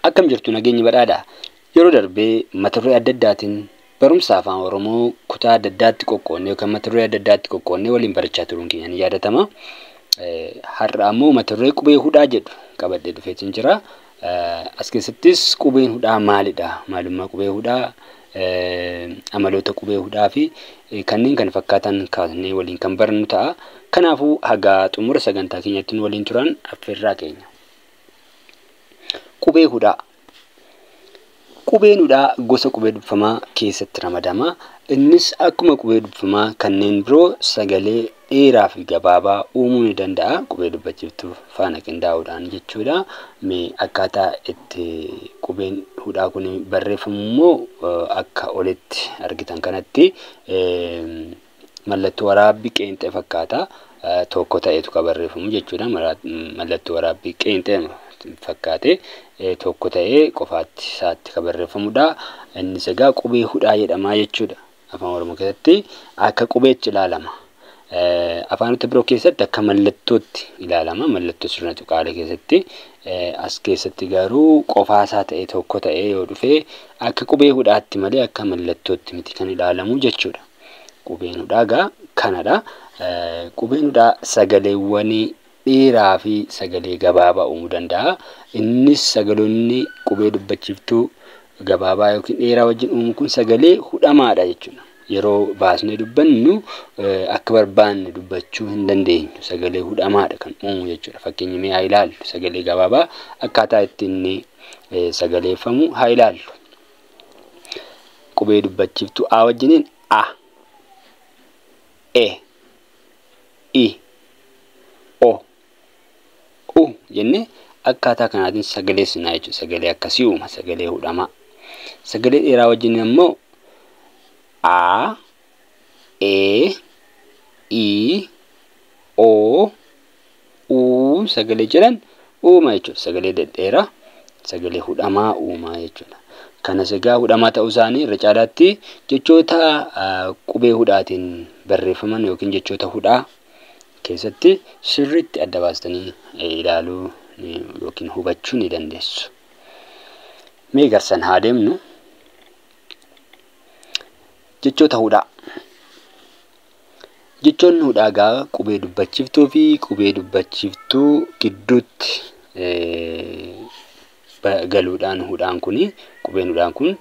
Akkam jirtu nageenyi badhaadha. Yeroo darbee mata duree adda addaatiin barumsa afaan Oromoo kutaa adda addaatti qoqqoodnee yookaan mata duree adda addaatti qoqqoodnee waliin barachaa turuun keenya ni yaadatama. Har'a ammoo mata duree qubee hudhaa jedhu qabadhee dhufeetiin jira. As keessattis qubeen hudhaa maalidha? Maalummaa qubee hudhaa, amaloota qubee hudhaa fi kanneen kan fakkaatan kaasnee waliin kan barannu ta'a. Kanaafuu haga xumura sagantaa keenyatti waliin turan affeerraa keenya. Qubee hudhaa. Qubeen hudhaa gosa qubee dubbifamaa keessatti ramadama. Innis akkuma qubee dubbifamaa kanneen biroo sagalee dheeraa fi gabaabaa uumuu ni danda'a. Qubee dubbachiiftuu faana qindaa'uudhaan jechuudha. Mee akkaataa itti qubeen hudhaa kun barreeffamu immoo akka olitti argitan kanatti mallattoo waraabbii qeenxee fakkaata. Tokko ta'etu kan barreeffamu jechuudha. Mallattoo waraabbii qeenxee fakkaate tokko ta'ee qofaatti isaatti kan barreeffamudha. Innis egaa qubee hudhaa jedhama jechuudha. Afaan Oromoo keessatti akka qubeetti ilaalama. Afaanota biroo keessatti akka mallattootti ilaalama. Mallattoo sirna tuqaalee keessatti as keessatti garuu qofaasaa ta'ee tokko ta'ee yoo dhufe akka qubee hudhaatti malee akka mallattootti miti kan ilaalamu jechuudha. Qubeen hudhaa egaa kanadha. Qubeen hudhaa sagaleewwan dheeraa fi sagalee gabaabaa uumuu danda'a. Innis sagaloonni qubee dubbachiiftuu gabaabaa yookiin dheeraa wajjin uumu kun sagalee hudhamaadha jechuudha. Yeroo baasnee dubbannu akka barbaanne dubbachuu hin dandeenyu. Sagalee hudhamaadha kan uumu jechuudha. Fakkeenyi mee haa ilaallu. Sagalee gabaabaa akkaataa ittiin sagaleeffamu haa ilaallu. Qubee dubbachiiftuu A wajjiniin A, E, I, O, U jennee akkaataa kanaatiin sagaleessinaa jechuudha. Sagalee akkasii uuma. Sagalee hudhamaa. Sagalee dheeraa wajjin immoo A, E, I, O, U sagalee jedhan uuma jechuudha. Sagalee dhedheeraa sagalee hudhamaa uuma jechuudha. Kanas egaa hudhamaa ta'uu isaanii irra caalaatti jechoota qubee hudhaatiin barreeffaman yookiin jechoota hudhaa keessatti sirriitti adda baastanii ilaaluu yookiin hubachuu ni dandeessu. Mee garsan haa deemnu. Jechoota hudhaa. Jechoonni hudhaa egaa qubee dubbachiiftuu fi qubee dubbachiiftuu gidduutti galuudhaan hudhaan kuni qubeen hudhaan kun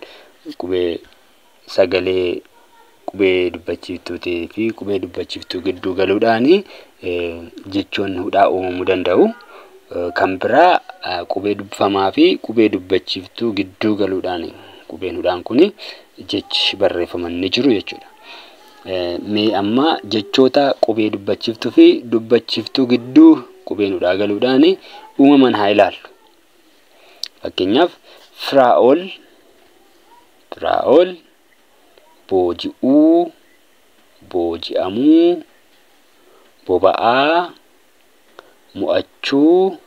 qubee sagalee qubee dubbachiiftuutii fi qubee dubbachiiftuu gidduu galuudhaan jechoonni hudhaa uumamuu danda'u. Kan biraa qubee dubbifamaa fi qubee dubbachiiftuu gidduu galuudhaan qubeen hudhaan kun jechi barreeffaman ni jiru jechuudha. Mee amma jechoota qubee dubbachiiftuu fi dubbachiiftuu gidduu qubeen hudhaa galuudhaan uumaman haa ilaallu. Fakkeenyaaf Firaa'ol, booji'uu, booji'amuu, boba'aa, mo'achuu,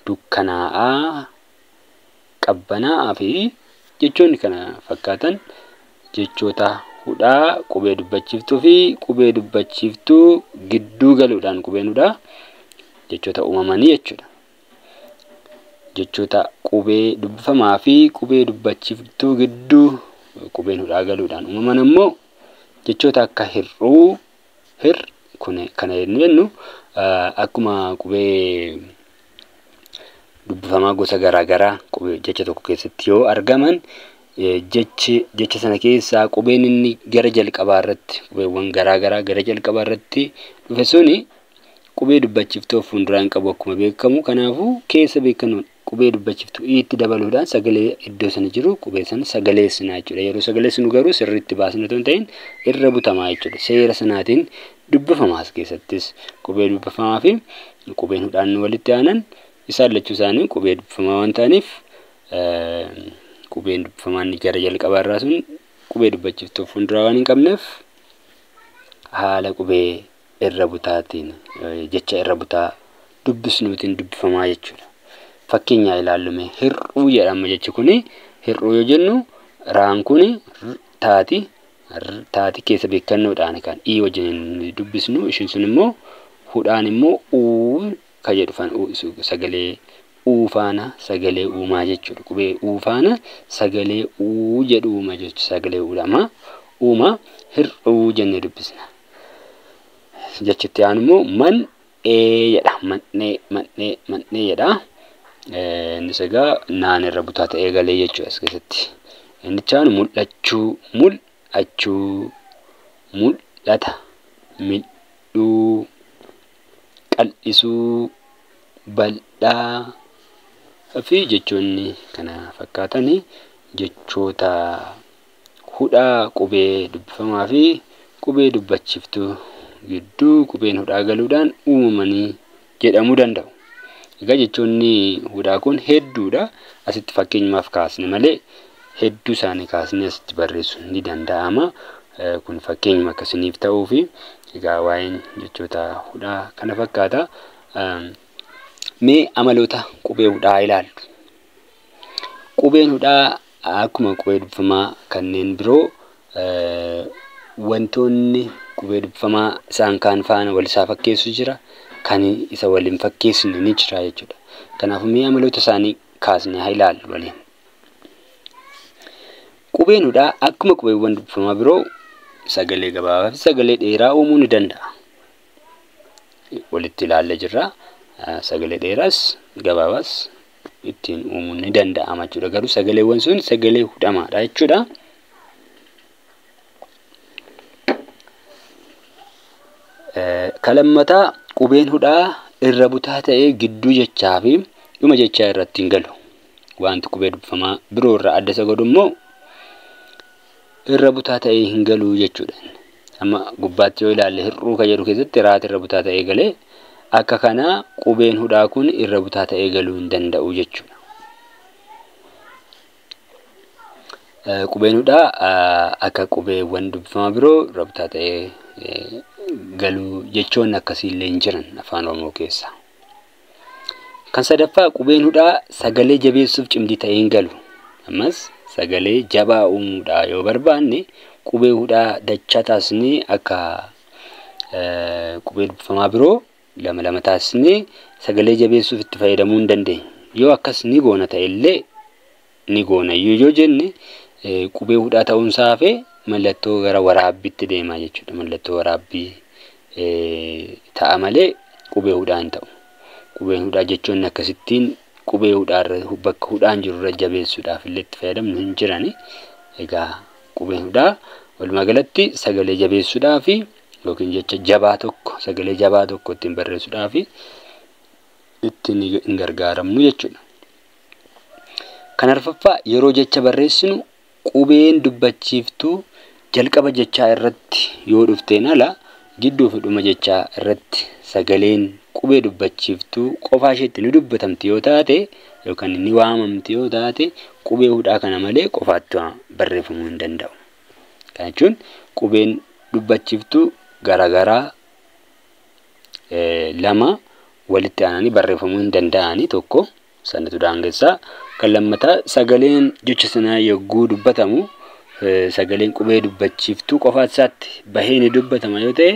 dukkanaa'aa, qabbanaa'aa fi jechoonni kana fakkaatan jechoota hudhaa qubee dubbachiiftuu fi qubee dubbachiiftuu gidduu galuudhaan qubeen hudhaa jechoota uumamanii jechuudha. Jechoota qubee dubbifamaa fi qubee dubbachiiftuu gidduu qubeen hudhaa galuudhaan uumaman immoo jechoota akka hir'uu, kana jennu akkuma qubee dubbifamaa gosa garaagaraa jecha tokko keessatti yoo argaman jecha sana keessaa qubeen inni gara jalqabaa irratti qubeewwan garaagaraa gara jalqabaa irratti dhufe suni qubee dubbachiiftuu fuulduraan qabu akkuma beekamu. Kanaafuu keessa beekanu qubee dubbachiiftuu itti dabaluudhaan sagalee iddoo sana jiru qubee sana sagaleessinaa jechuudha. Yeroo sagaleessinu garuu sirriitti baasnu otoo hin ta'in irra butamaa jechuudha. Seera sanaatiin dubbifamaas keessattis qubee dubbifamaa fi qubeen hudhaan walitti aanan isaan lachuu isaanii qubee dubbifamaa waan ta'aniif qubeen dubbifamaan gara jalqabaa irraa sun qubee dubbachiiftuu fuulduraa waan hin qabneef haala qubee irra butaatiin jecha irra butaa dubbisnuutiin dubbifamaa jechuudha. Fakkeenyaa ilaallume hir'uu jedhama jechi kuni. Hir'uu yoo jennu raan kuni taati keessa beekannoodhaan kan ii wajjin dubbisnu. Ishiin sun immoo hudhaan immoo uu ka jedhu sagalee uufaana sagalee uumaa jechuudha. Qubee uufaana sagalee uu jedhu uuma jechuudha. Sagalee uudhamaa uuma hir'uu jennee dubbisna. Jechitti aanu immoo man'ee jedha. Man'ee jedha. Innis egaa naan irra butaa ta'ee galee jechuudha as keessatti. Innichi aanu mul'achuu, mul'ata, midhuu, qal'isuu, bal'aa fi jechoonni kana fakkaatanii jechoota hudhaa qubee dubbifamaa fi qubee dubbachiftuu gidduu qubeen hudhaa galuudhaan uumamanii jedhamuu danda'u. Egaa jechoonni hudhaa kun hedduudha. Asitti fakkeenyumaaf kaasne malee hedduu isaanii kaasnee asitti barreessuun ni danda'ama. Kun fakkeenyuma akkasiniif ta'uu fi egaa waa'een jechoota hudhaa kana fakkaata. Mee amaloota qubee hudhaa ilaallu. Qubeen hudhaa akkuma qubee dubbifamaa kanneen biroo wantoonni qubee dubbifamaa isaan kaan faana wal isaa fakkeessu jira. Kan isa waliin fakkeessine ni jira jechuudha. Kanaafuu mee amaloota isaanii kaasnee haa ilaallu waliin. Qubeen hudhaa akkuma qubeewwan dubbifamaa biroo sagalee gabaabaa fi sagalee dheeraa uumuu ni danda'a. Walitti ilaallee jirra. Sagalee dheeraas gabaabaas ittiin uumuun ni danda'ama jechuudha. Garuu sagaleewwan sun sagalee hudhamaadha jechuudha. Kalammataa qubeen hudhaa irra butaa ta'ee gidduu jechaa fi dhuma jechaa irratti hin galu. Wanti qubee dubbifamaa biroo irraa adda isa godhu immoo irra butaa ta'ee hin galu jechuudha. Amma gubbaatti yoo ilaalle hir'uu kan jedhu keessatti raati irra butaa ta'ee galee akka kana qubeen hudhaa kun irra butaa ta'ee galuu hin danda'u jechuudha. Qubeen hudhaa akka qubeewwan dubbifamaa biroo irra butaa ta'ee galuu jechoonni akkasiillee hin jiran afaan Oromoo keessa. Kan sadaffaa qubeen hudhaa sagalee jabeessuuf cimdii ta'ee hin galu. Ammas sagalee jabaa uumuudhaa yoo barbaanne qubee hudhaa dachaa taasisnee akka qubee dubbifamaa biroo lama taasisnee sagalee jabeessuuf itti fayyadamuu hin dandeenya. Yoo akkas ni goona ta'ellee ni goona yoo jenne qubee hudhaa ta'uunsaa fi mallattoo gara waraabbiitti deemaa jechuudha. Mallattoo waraabbii ta'a malee qubee hudhaa hin ta'u. Qubeen hudhaa jechoonni akkasittiin qubee hudhaarra bakka hudhaan jirurra jabeessuudhaaf illee itti fayyadamnu hin jirani. Egaa qubeen hudhaa walumaa galatti sagalee jabeessuudhaaf yookiin jecha jabaa tokko sagalee jabaa tokko ittiin barreessuudhaaf ittiin hin gargaaramnu jechuudha. Kan arfaffaa yeroo jecha barreessinu qubeen dubbachiiftuu jalqaba jechaa irratti yoo dhufteen ala gidduu fi dhuma jechaa irratti sagaleen qubee dubbachiiftuu qofaa isheetti ni dubbatamti yoo taate yookaan ni waamamti yoo taate qubee hudhaa kana malee qofaatti barreeffamuu hin danda'u. Kana jechuun qubeen dubbachiiftuu garaagaraa lama walitti aananii barreeffamuu hin danda'ani. Tokko sanatu daangessaa. Kan lammataa sagaleen jecha sanaa yogguu dubbatamu sagaleen qubee dubbachiiftuu qofaa isaatti bahee ni dubbatama yoo ta'e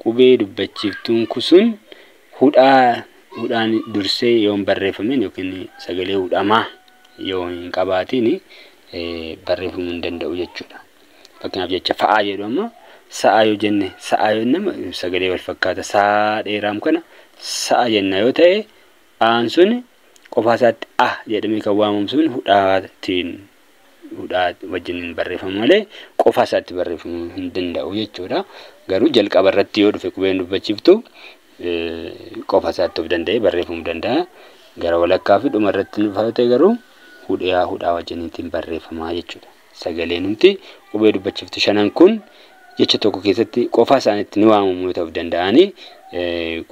qubee dubbachiiftuun kun hudhaan dursee yoo hin barreeffamin yookiin sagalee hudhamaa yoo hin qabaatiin barreeffamuu hin danda'u jechuudha. Fakkeenyaaf jecha fa'aa jedhu amma sa'a yoo jenne sa'a yoo nama sagalee wal fakkaata saa dheeraam kana sa'a jenna yoo ta'e aan sun qofaa isaatti jedhamee kan waamamu sun hudhaa wajjin barreeffamu malee qofaa isaatti barreeffamuu hin danda'u jechuudha. Garuu jalqaba irratti yoo dhufe qubeen dubbachiiftuu qofaa isaatti of danda'ee barreeffamuu danda'a. Gara walakkaa fi dhuma irratti dhufa ta'e garuu hudhaa wajjiniitiin barreeffamaa jechuudha. Sagaleen nuti qubee dubbachiiftuu shanan kun jecha tokko keessatti qofaa isaaniitti ni waamamu yoo ta'uu danda'ani.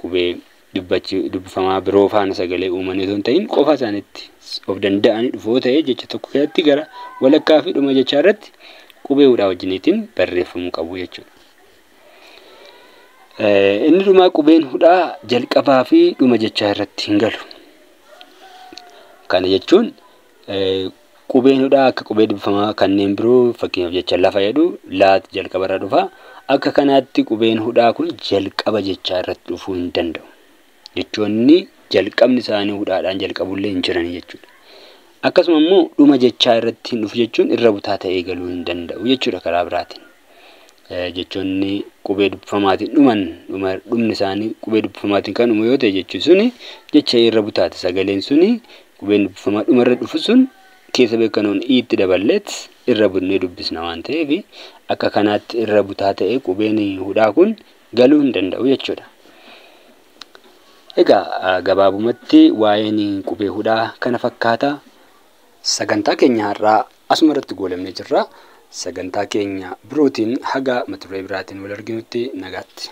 Qubee dubbifamaa biroo faana sagalee uumanii osoo hin ta'in qofaa isaaniitti of danda'anii dhufoo ta'e jecha tokko keessatti gara walakkaa fi dhuma jechaa irratti qubee hudhaa wajjiniitiin barreeffamuu qabu jechuudha. Inni dhumaa qubeen hudhaa jalqabaa fi dhuma jechaa irratti hin galu. Kana jechuun qubeen hudhaa akka qubee dubbifamaa kanneen biroo fakkeenyaaf jecha lafa jedhu laati jalqaba irra dhufa. Akka kanaatti qubeen hudhaa kun jalqaba jechaa irratti dhufuu hin danda'u. Jechoonni jalqabni isaanii hudhaadhaan jalqabullee hin jiran jechuudha. Akkasuma immoo dhuma jechaa irratti hin dhufu jechuun irra butaa ta'ee galuu hin danda'u jechuudha karaa biraatiin. Jechoonni qubee dubbifamaatiin dhumni isaanii qubee dubbifamaatiin kan dhumu yoo ta'e jechuun suni jecha irra butaati. Sagaleen suni qubeen dubbifamaa dhumarra dhufu sun keessa beekanoon itti daballeet irra bunnee dubbisna waan ta'eef akka kanaatti irra butaa ta'ee qubeen hudhaa kun galuu hin danda'u jechuudha. Egaa gabaabumatti waa'een qubee hudhaa kana fakkaata. Sagantaa keenya har'aa asuma irratti goolabnee jirra. Sagantaa keenya birootiin haga mata duree biraatiin wal arginutti nagaatti.